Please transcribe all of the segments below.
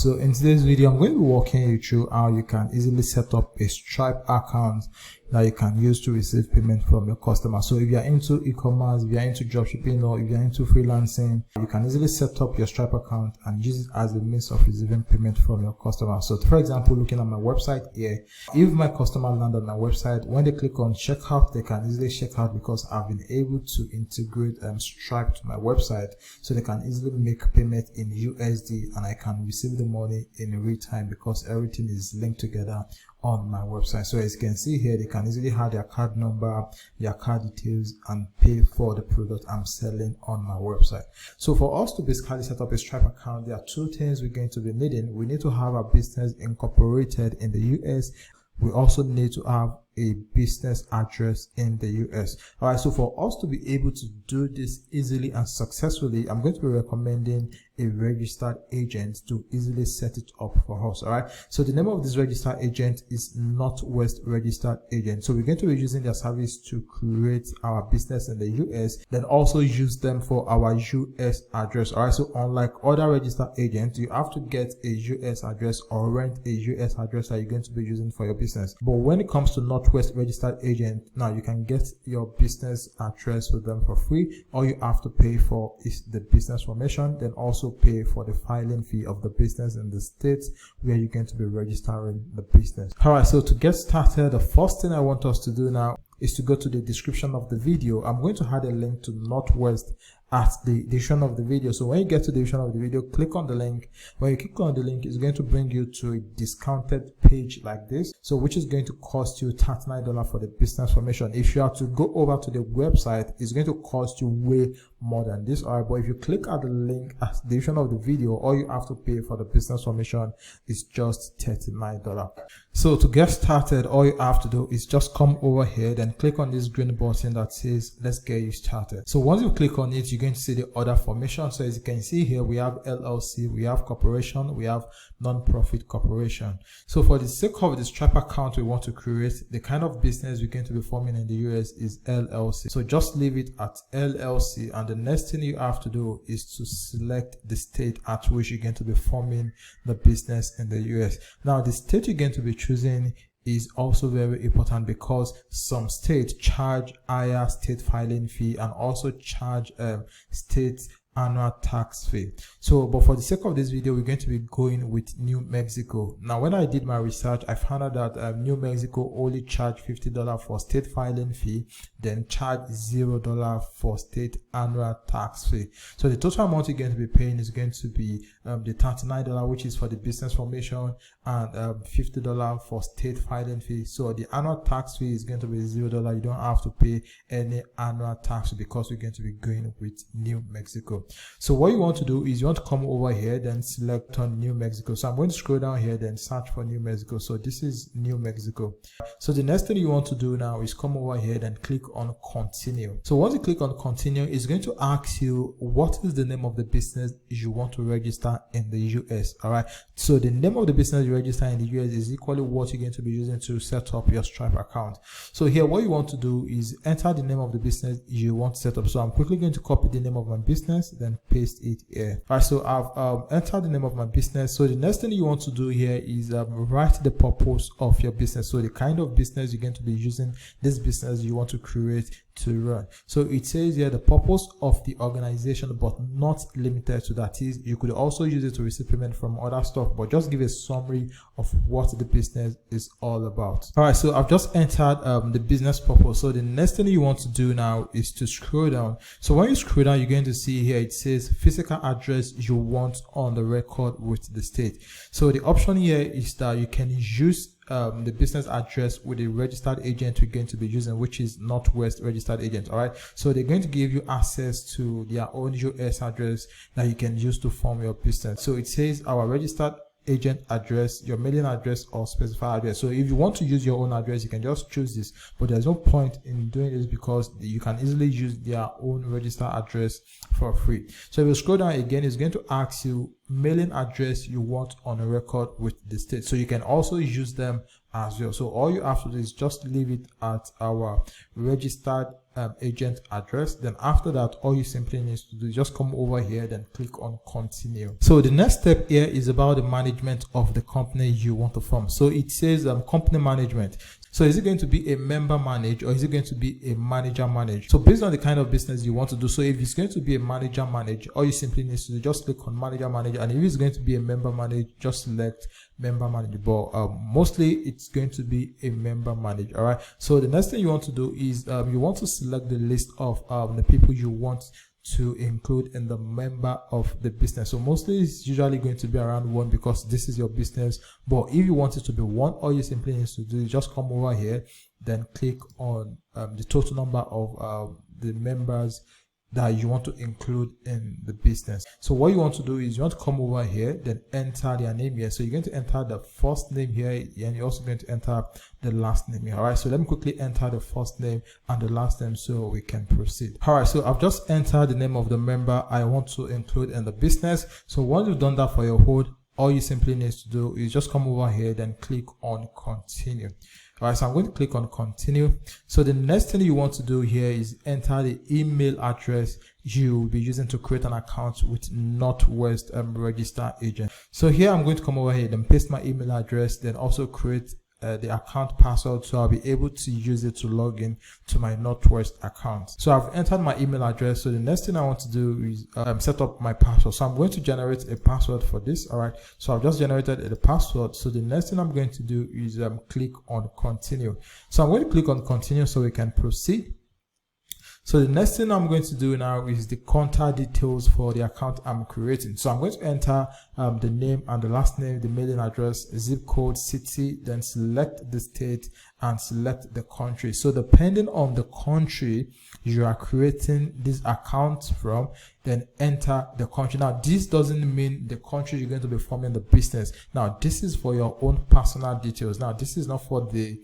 So in today's video, I'm going to be walking you through how you can easily set up a Stripe account that you can use to receive payment from your customer. So if you're into e-commerce, if you're into dropshipping, or if you're into freelancing, you can easily set up your Stripe account and use it as a means of receiving payment from your customer. So for example, looking at my website here, if my customer land on my website, when they click on checkout, they can easily check out because I've been able to integrate Stripe to my website, so they can easily make payment in USD and I can receive the money in real time because everything is linked together on my website. So as you can see here, they can easily have their card number, their card details, and pay for the product I'm selling on my website. So for us to basically set up a Stripe account, there are two things we're going to be needing. We need to have a business incorporated in the US. We also need to have a business address in the US. Alright, so for us to be able to do this easily and successfully, I'm going to be recommending a registered agent to easily set it up for us. Alright, so the name of this registered agent is Northwest Registered Agent. So we're going to be using their service to create our business in the US, then also use them for our US address. Alright, so unlike other registered agents, you have to get a US address or rent a US address that you're going to be using for your business. But when it comes to Northwest Registered Agent, now you can get your business address with them for free. All you have to pay for is the business formation, then also pay for the filing fee of the business in the states where you're going to be registering the business. Alright, so to get started, the first thing I want us to do now is to go to the description of the video. I'm going to add a link to Northwest at the description of the video. So when you get to the description of the video, click on the link. When you click on the link, it's going to bring you to a discounted page like this, so which is going to cost you $39 for the business formation. If you have to go over to the website, it's going to cost you way more than this. Alright, but if you click at the link at the description of the video, all you have to pay for the business formation is just $39. So to get started, all you have to do is just come over here, then click on this green button that says let's get you started. So once you click on it, you're going to see the other formation. So as you can see here, we have LLC, we have corporation, we have non-profit corporation. So for the sake of the Stripe account we want to create, the kind of business we're going to be forming in the US is LLC. So just leave it at LLC, and the next thing you have to do is to select the state at which you're going to be forming the business in the US. Now the state you're going to be choosing is also very important because some states charge higher state filing fee and also charge state annual tax fee. So but for the sake of this video, we're going to be going with New Mexico. Now when I did my research, I found out that New Mexico only charge $50 for state filing fee, then charge $0 for state annual tax fee. So the total amount you're going to be paying is going to be the $39, which is for the business formation, and $50 for state filing fee. So the annual tax fee is going to be $0. You don't have to pay any annual tax because we're going to be going with New Mexico. So what you want to do is you want to come over here, then select on New Mexico. So I'm going to scroll down here, then search for New Mexico. So this is New Mexico. So the next thing you want to do now is come over here, then click on continue. So once you click on continue, it's going to ask you what is the name of the business you want to register in the US. All right, so the name of the business you register in the US is equally what you're going to be using to set up your Stripe account. So here what you want to do is enter the name of the business you want to set up. So I'm quickly going to copy the name of my business, then paste it here. All right, so I've entered the name of my business. So the next thing you want to do here is write the purpose of your business. So the kind of business you're going to be using this business you want to create to run. So it says here the purpose of the organization, but not limited to that. Is you could also use it to receive payment from other stuff, but just give a summary of what the business is all about. All right, so I've just entered the business purpose. So the next thing you want to do now is to scroll down. So when you scroll down, you're going to see here it says physical address you want on the record with the state. So the option here is that you can use the business address with the registered agent we're going to be using, which is Northwest Registered Agent. All right, so they're going to give you access to their own US address that you can use to form your business. So it says our registered agent address, your mailing address, or specified address. So if you want to use your own address, you can just choose this, but there's no point in doing this because you can easily use their own registered address for free. So if you scroll down again, it's going to ask you mailing address you want on a record with the state. So you can also use them as well. So all you have to do is just leave it at our registered agent address. Then after that, all you simply need to do is just come over here, then click on continue. So the next step here is about the management of the company you want to form. So it says company management. So is it going to be a member manage, or is it going to be a manager manage? So based on the kind of business you want to do, so if it's going to be a manager manage, all you simply need to do, just click on manager manage, and if it's going to be a member manage, just select member manage. But mostly it's going to be a member manage. All right, so the next thing you want to do is you want to select the list of the people you want to include in the member of the business. So mostly it's usually going to be around 1 because this is your business. But if you want it to be 1, all you simply need to do is just come over here, then click on the total number of the members that you want to include in the business. So what you want to do is you want to come over here, then enter their name here. So you're going to enter the first name here, and you're also going to enter the last name here. All right, so let me quickly enter the first name and the last name so we can proceed. All right, so I've just entered the name of the member I want to include in the business. So once you've done that for your hold, all you simply need to do is just come over here, then click on continue. All right, so I'm going to click on continue. So the next thing you want to do here is enter the email address you will be using to create an account with Northwest registered agent. So here I'm going to come over here and paste my email address, then also create the account password, so I'll be able to use it to log in to my Northwest account. So I've entered my email address. So the next thing I want to do is set up my password. So I'm going to generate a password for this. All right, so I've just generated the password. So the next thing I'm going to do is click on continue. So I'm going to click on continue so we can proceed. So the next thing I'm going to do now is the contact details for the account I'm creating. So I'm going to enter the name and the last name, the mailing address, zip code, city, then select the state and select the country. So depending on the country you are creating this account from, then enter the country. Now this doesn't mean the country you're going to be forming the business. Now this is for your own personal details. Now this is not for the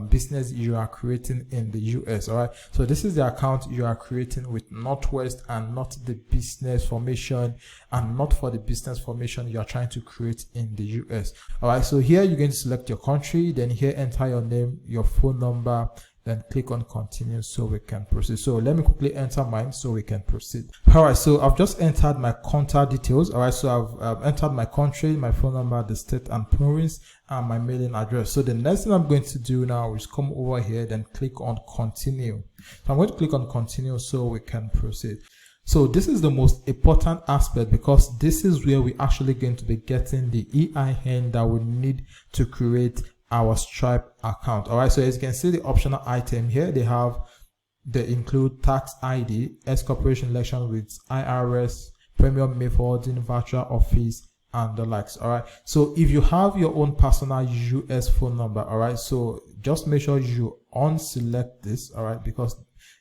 business you are creating in the US. All right, so this is the account you are creating with Northwest, and not the business formation, and not for the business formation you are trying to create in the US. All right, so here you're going to select your country, then here enter your name, your phone number, then click on continue so we can proceed. So let me quickly enter mine so we can proceed. All right, so I've just entered my contact details. All right, so I've entered my country, my phone number, the state and province, and my mailing address. So the next thing I'm going to do now is come over here, then click on continue. So I'm going to click on continue so we can proceed. So this is the most important aspect, because this is where we're actually going to be getting the EIN that we need to create our Stripe account. All right, so as you can see, the optional item here, they include tax ID, S corporation election with IRS, premium forwarding, virtual office, and the likes. All right, so if you have your own personal US phone number, all right, so just make sure you unselect this, all right, because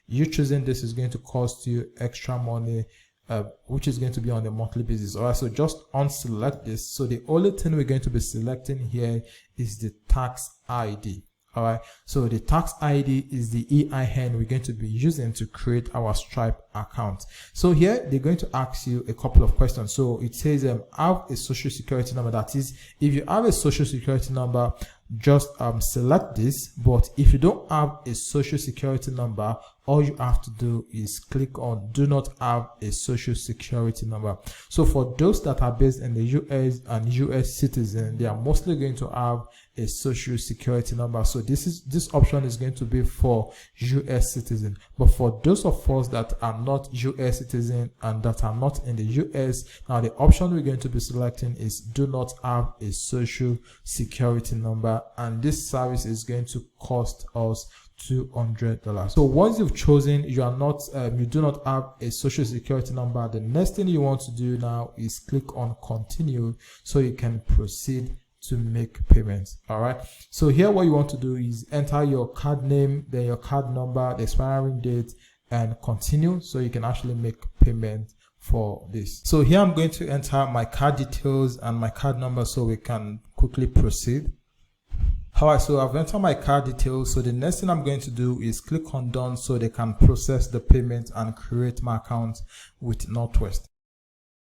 you choosing this is going to cost you extra money, which is going to be on a monthly basis. All right, so just unselect this. So the only thing we're going to be selecting here is the tax ID. All right, so the tax ID is the EIN we're going to be using to create our Stripe account. So here they're going to ask you a couple of questions. So it says have a social security number. That is, if you have a social security number, just select this. But if you don't have a social security number, all you have to do is click on do not have a social security number. So for those that are based in the US and US citizen, they are mostly going to have a social security number. So this option is going to be for US citizen. But for those of us that are not US citizen and that are not in the US, now the option we're going to be selecting is do not have a social security number, and this service is going to cost us $200. So once you've chosen you do not have a social security number, the next thing you want to do now is click on continue so you can proceed to make payments. All right, so here what you want to do is enter your card name, then your card number, the expiring date, and continue so you can actually make payment for this. So here I'm going to enter my card details and my card number so we can quickly proceed. All right, so I've entered my card details. So the next thing I'm going to do is click on done so they can process the payment and create my account with Northwest.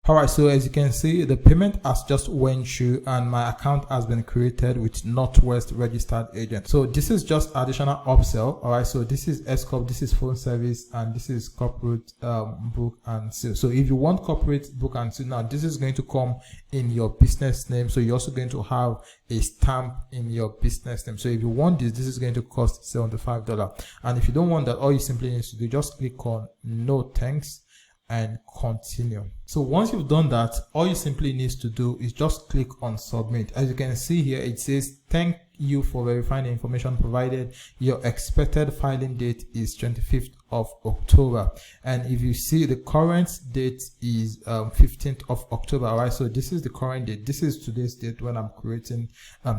Alright, so as you can see, the payment has just went through and my account has been created with Northwest registered agent. So this is just additional upsell. Alright, so this is S-Corp, this is phone service, and this is corporate book and seal. So if you want corporate book and seal, now this is going to come in your business name. So you're also going to have a stamp in your business name. So if you want this is going to cost $75. And if you don't want that, all you simply need to do, just click on no thanks and continue. So once you've done that, all you simply need to do is just click on submit. As you can see here, it says thank you for verifying the information provided. Your expected filing date is 25th of October, and if you see, the current date is 15th of October. All right, so this is the current date. This is today's date when I'm creating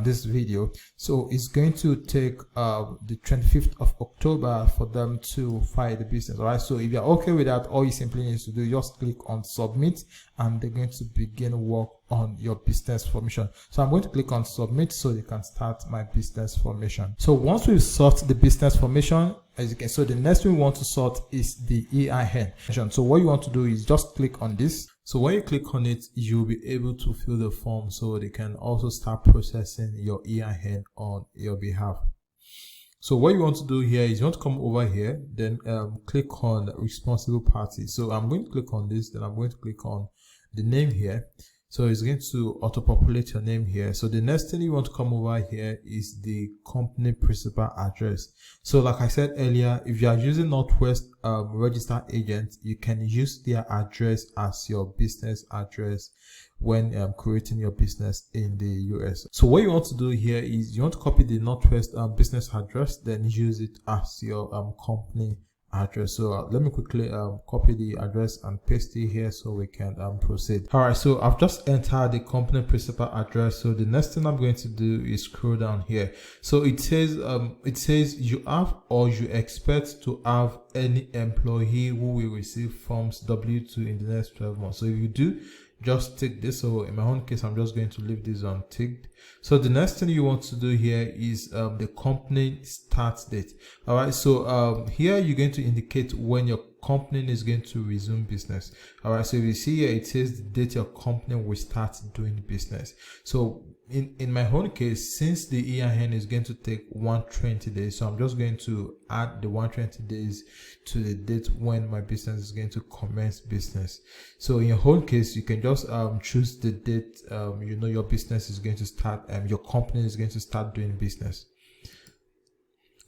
this video. So it's going to take the 25th of October for them to file the business. All right, so if you're okay with that, all you simply need to do, just click on submit, and they're going to begin work on your business formation. So I'm going to click on submit so they can start my business formation. So once we've sorted the business formation, as you can, so the next thing we want to sort is the EIN. So what you want to do is just click on this. So when you click on it, you'll be able to fill the form so they can also start processing your EIN on your behalf. So what you want to do here is you want to come over here, then click on responsible party. So I'm going to click on this, then I'm going to click on the name here. So it's going to auto-populate your name here. So the next thing you want to come over here is the company principal address. So like I said earlier, if you are using Northwest registered agent, you can use their address as your business address when creating your business in the US. So what you want to do here is you want to copy the Northwest business address, then use it as your company address. So let me quickly copy the address and paste it here so we can proceed. All right, so I've just entered the company principal address. So the next thing I'm going to do is scroll down here. So it says you have or you expect to have any employee who will receive forms W2 in the next 12 months. So if you do, just tick this. So in my own case, I'm just going to leave this unticked. So the next thing you want to do here is the company start date. All right, so here you're going to indicate when your company is going to resume business. All right, so if you see here, it says the date your company will start doing business. So in my own case, since the EIN is going to take 120 days, so I'm just going to add the 120 days to the date when my business is going to commence business. So in your own case, you can just choose the date you know your business is going to start, your company is going to start doing business.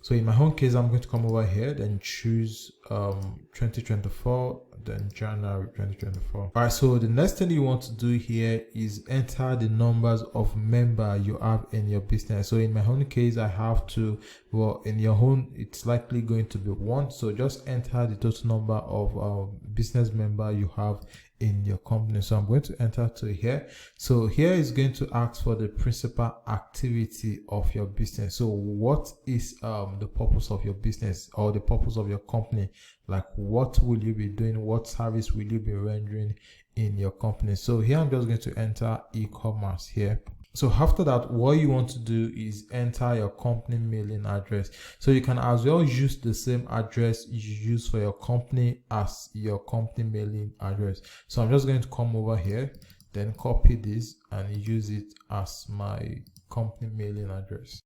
So in my own case, I'm going to come over here, then choose 2024, then January 2024. All right, so the next thing you want to do here is enter the numbers of members you have in your business. So in my own case, I have to, well, in your own, it's likely going to be 1. So just enter the total number of business members you have in your company. So I'm going to enter to here. So here is going to ask for the principal activity of your business. So what is the purpose of your business or the purpose of your company? Like, what will you be doing? What service will you be rendering in your company? So here I'm just going to enter e-commerce here. So after that, what you want to do is enter your company mailing address. So you can as well use the same address you use for your company as your company mailing address. So I'm just going to come over here, then copy this and use it as my company mailing address.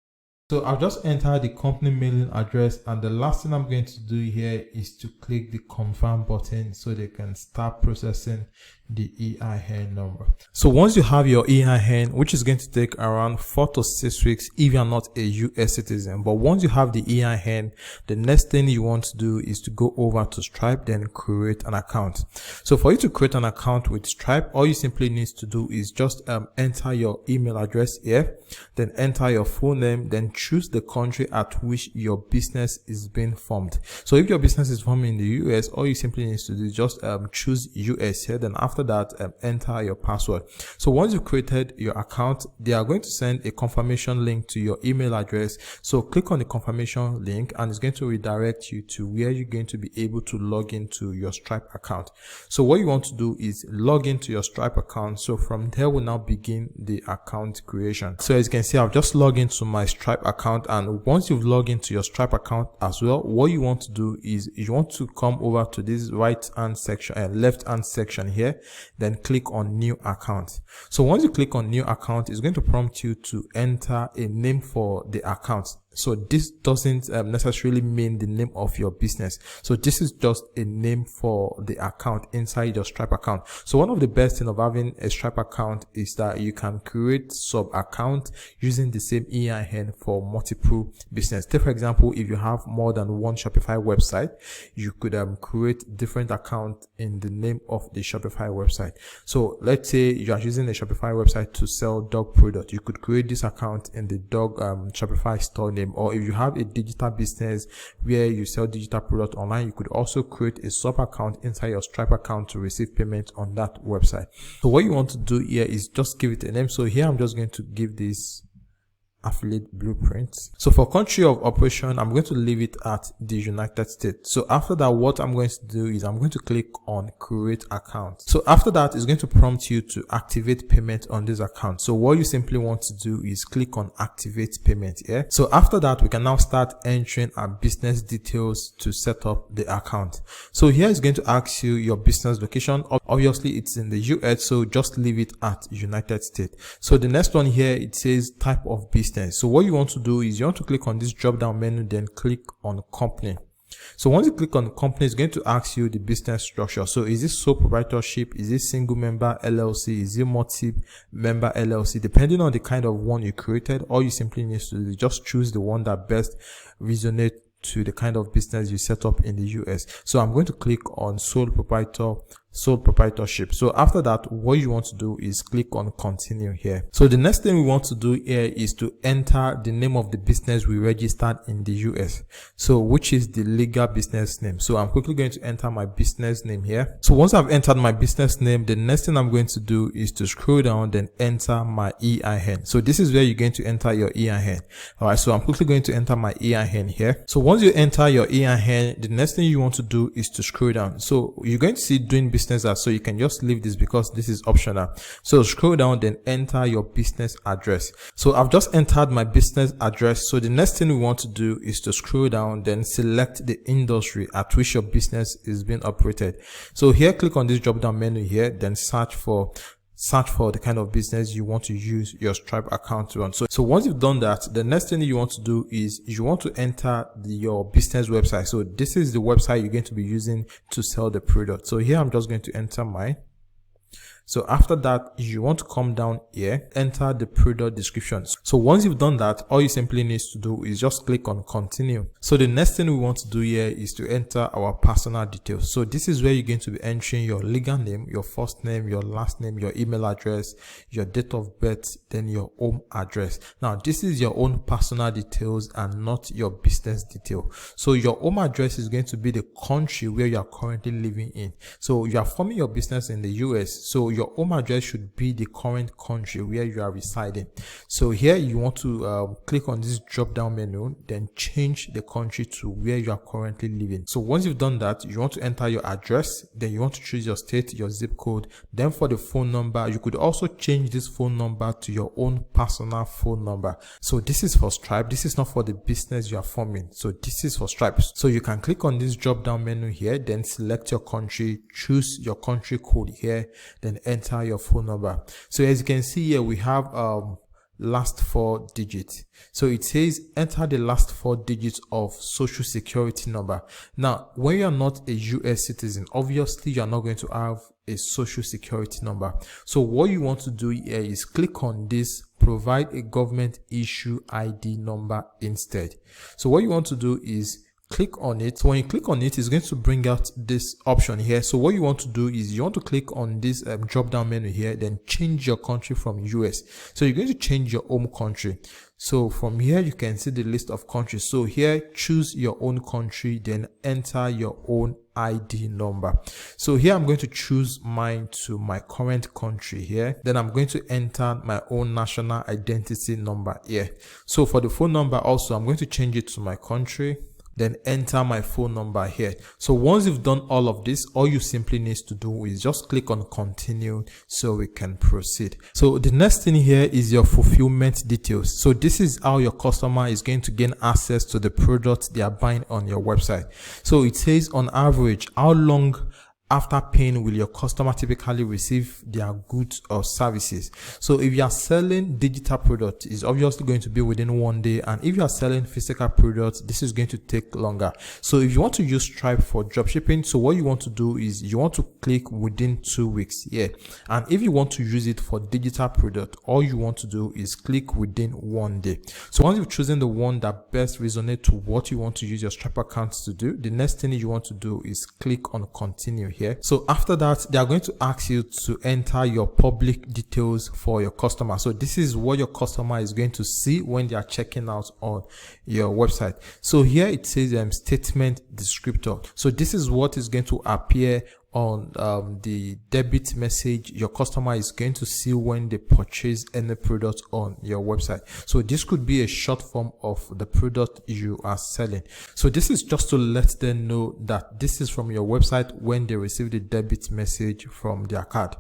So I'll just enter the company mailing address, and the last thing I'm going to do here is to click the confirm button so they can start processing the EIN number. So once you have your EIN, which is going to take around 4 to 6 weeks if you're not a US citizen, but once you have the EIN, the next thing you want to do is to go over to Stripe, then create an account. So for you to create an account with Stripe, all you simply need to do is just enter your email address here, then enter your full name, then choose the country at which your business is being formed. So if your business is formed in the US, all you simply need to do is just choose US here, then after that enter your password. So once you've created your account, they are going to send a confirmation link to your email address. So click on the confirmation link and it's going to redirect you to where you're going to be able to log into your Stripe account. So what you want to do is log into your Stripe account. So from there we'll now begin the account creation. So as you can see, I've just logged into my Stripe account, and once you've logged into your Stripe account as well, what you want to do is you want to come over to this right hand section and left hand section here, then click on new account. So once you click on new account, it's going to prompt you to enter a name for the account. So this doesn't necessarily mean the name of your business. So this is just a name for the account inside your Stripe account. So one of the best things of having a Stripe account is that you can create sub account using the same EIN for multiple business. Take for example, if you have more than one Shopify website, you could create different account in the name of the Shopify website. So let's say you are using a Shopify website to sell dog product. You could create this account in the dog Shopify store name. Or if you have a digital business where you sell digital product online, you could also create a sub account inside your Stripe account to receive payment on that website. So what you want to do here is just give it a name. So here I'm just going to give this affiliate blueprint. So for country of operation, I'm going to leave it at the United States. So after that, what I'm going to do is I'm going to click on create account. So after that, it's going to prompt you to activate payment on this account. So what you simply want to do is click on activate payment here. So after that, we can now start entering our business details to set up the account. So here it's going to ask you your business location. Obviously it's in the US, so just leave it at United States. So the next one here, it says type of business. So what you want to do is you want to click on this drop down menu, then click on company. So once you click on company, it's going to ask you the business structure. So is this sole proprietorship? Is it single member LLC? Is it multi-member LLC? Depending on the kind of one you created, all you simply need to do is just choose the one that best resonates to the kind of business you set up in the US. So I'm going to click on sole proprietorship. So after that, what you want to do is click on continue here. So the next thing we want to do here is to enter the name of the business we registered in the US. So which is the legal business name. So I'm quickly going to enter my business name here. So once I've entered my business name, the next thing I'm going to do is to scroll down, then enter my EIN. So this is where you're going to enter your EIN. All right. So I'm quickly going to enter my EIN here. So once you enter your EIN, the next thing you want to do is to scroll down. So you're going to see doing business as, so you can just leave this because this is optional. So scroll down, then enter your business address. So I've just entered my business address. So the next thing we want to do is to scroll down, then select the industry at which your business is being operated. So here, click on this drop down menu here, then search for the kind of business you want to use your Stripe account to run. So once you've done that, the next thing you want to do is you want to enter your business website. So this is the website you're going to be using to sell the product. So here I'm just going to enter mine. So after that, you want to come down here, enter the product description. So once you've done that, all you simply need to do is just click on continue. So the next thing we want to do here is to enter our personal details. So this is where you're going to be entering your legal name, your first name, your last name, your email address, your date of birth, then your home address. Now, this is your own personal details and not your business detail. So your home address is going to be the country where you are currently living in. So you are forming your business in the US. So your home address should be the current country where you are residing. So here you want to click on this drop down menu, then change the country to where you are currently living. So once you've done that, you want to enter your address, then you want to choose your state, your zip code. Then for the phone number, you could also change this phone number to your own personal phone number. So this is for Stripe. This is not for the business you are forming. So this is for Stripe. So you can click on this drop down menu here, then select your country, choose your country code here, then enter your phone number. So as you can see here, we have last 4 digits. So it says enter the last 4 digits of social security number. Now, when you are not a US citizen, obviously you are not going to have a social security number. So what you want to do here is click on this provide a government issue ID number instead. So what you want to do is click on it. So when you click on it, it's going to bring out this option here. So what you want to do is you want to click on this drop down menu here, then change your country from US. So you're going to change your home country. So from here, you can see the list of countries. So here, choose your own country, then enter your own ID number. So here, I'm going to choose mine to my current country here. Then I'm going to enter my own national identity number here. So for the phone number also, I'm going to change it to my country. then enter my phone number here. So once you've done all of this, all you simply need to do is just click on continue so we can proceed. So the next thing here is your fulfillment details. So this is how your customer is going to gain access to the product they are buying on your website. So it says on average, how long after paying will your customer typically receive their goods or services. So if you are selling digital products, it's obviously going to be within 1 day, and if you are selling physical products, this is going to take longer. So if you want to use Stripe for dropshipping, so what you want to do is you want to click within 2 weeks here, and if you want to use it for digital product, all you want to do is click within 1 day. So once you've chosen the one that best resonates to what you want to use your Stripe account to do, the next thing you want to do is click on continue here. So after that, they are going to ask you to enter your public details for your customer. So this is what your customer is going to see when they are checking out on your website. So here it says statement descriptor. So this is what is going to appear on the debit message your customer is going to see when they purchase any product on your website. So this could be a short form of the product you are selling. So this is just to let them know that this is from your website when they receive the debit message from their card.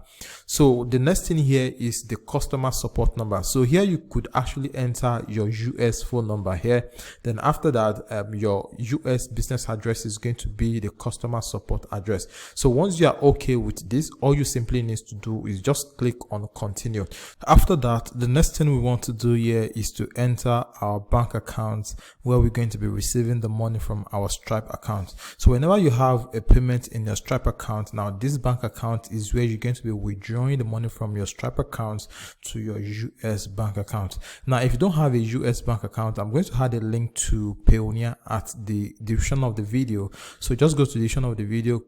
So the next thing here is the customer support number. So here you could actually enter your US phone number here. Then after that, your US business address is going to be the customer support address. So once you are okay with this, all you simply need to do is just click on continue. After that, the next thing we want to do here is to enter our bank account where we're going to be receiving the money from our Stripe account. So whenever you have a payment in your Stripe account, now this bank account is where you're going to be withdrawing the money from your Stripe account to your US bank account. Now, if you don't have a US bank account, I'm going to add a link to Payoneer at the description of the video. So just go to the description of the video,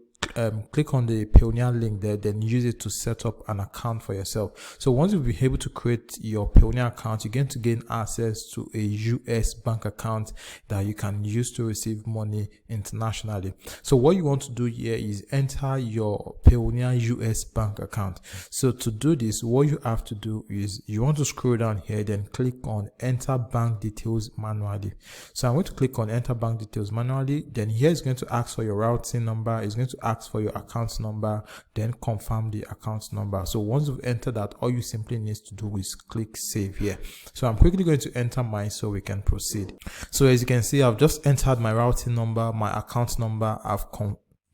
click on the Payoneer link there, then use it to set up an account for yourself. So once you'll be able to create your Payoneer account, you're going to gain access to a US bank account that you can use to receive money internationally. So what you want to do here is enter your Payoneer US bank account. So to do this, what you have to do is you want to scroll down here, then click on enter bank details manually. So I'm going to click on enter bank details manually. Then here it's going to ask for your routing number. It's going to ask for your account number, then confirm the account number. So once you've entered that, all you simply need to do is click save here. So I'm quickly going to enter mine so we can proceed. So as you can see, I've just entered my routing number, my account number.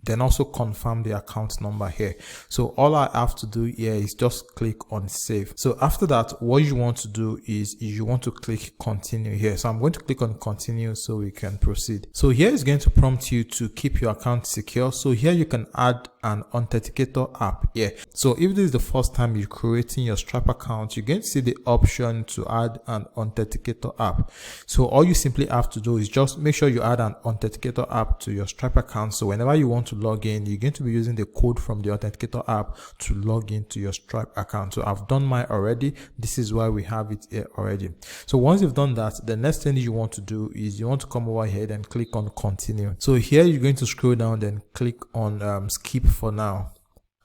Then also confirm the account number here. So all I have to do here is just click on save. So after that, what you want to do is you want to click continue here. So I'm going to click on continue so we can proceed. So here is going to prompt you to keep your account secure. So here you can add an authenticator app here. So if this is the first time you're creating your Stripe account, you're going to see the option to add an authenticator app. So all you simply have to do is just make sure you add an authenticator app to your Stripe account. So whenever you want to log in, you're going to be using the code from the authenticator app to log into your Stripe account. So I've done mine already. This is why we have it here already. So once you've done that, the next thing you want to do is you want to come over here and click on continue. So here you're going to scroll down, then click on skip for now.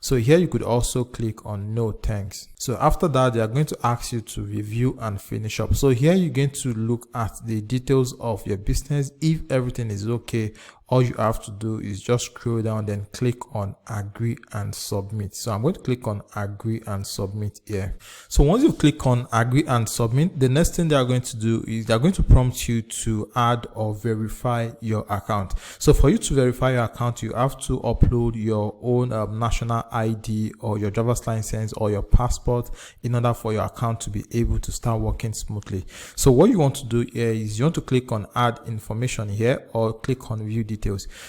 So here you could also click on no thanks. So after that, they are going to ask you to review and finish up. So here you're going to look at the details of your business. If everything is okay, all you have to do is just scroll down, then click on agree and submit. So I'm going to click on agree and submit here. So once you click on agree and submit, the next thing they are going to do is they're going to prompt you to add or verify your account. So for you to verify your account, you have to upload your own national ID or your driver's license or your passport in order for your account to be able to start working smoothly. So what you want to do here is you want to click on add information here or click on view details.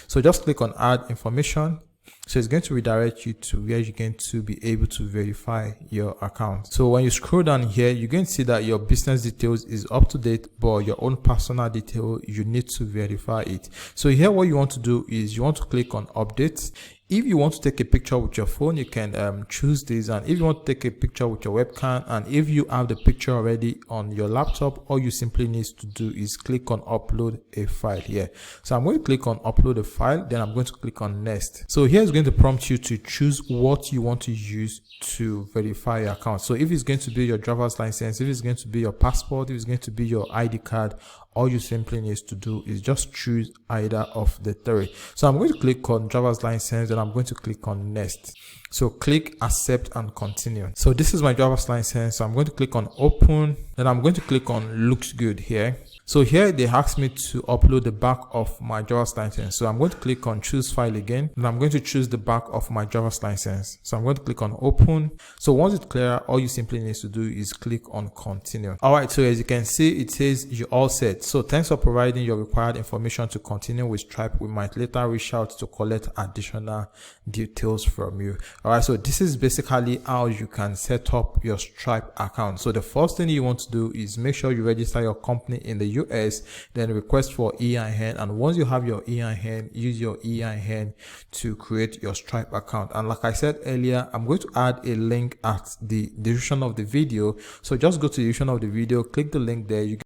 So just click on add information. So it's going to redirect you to where you're going to be able to verify your account. So when you scroll down here, you're going to see that your business details is up to date, but your own personal detail, you need to verify it. So here what you want to do is you want to click on update. If you want to take a picture with your phone, you can choose this, and if you want to take a picture with your webcam, and if you have the picture already on your laptop, all you simply need to do is click on upload a file here. So I'm going to click on upload a file, then I'm going to click on next. So here it's going to prompt you to choose what you want to use to verify your account. So if it's going to be your driver's license, if it's going to be your passport, if it's going to be your ID card, all you simply need to do is just choose either of the three. So I'm going to click on driver's license, and I'm going to click on next. So click accept and continue. So this is my driver's license. So I'm going to click on open. Then I'm going to click on looks good here. So here they asked me to upload the back of my driver's license. So I'm going to click on choose file again, and I'm going to choose the back of my driver's license. So I'm going to click on open. So once it's clear, all you simply need to do is click on continue. All right, so as you can see, it says you're all set. So thanks for providing your required information to continue with Stripe. We might later reach out to collect additional details from you. All right, so this is basically how you can set up your Stripe account. So the first thing you want to do is make sure you register your company in the US, then request for EIN, and once you have your EIN, use your EIN to create your Stripe account. And like I said earlier, I'm going to add a link at the description of the video. So just go to the description of the video, click the link there. You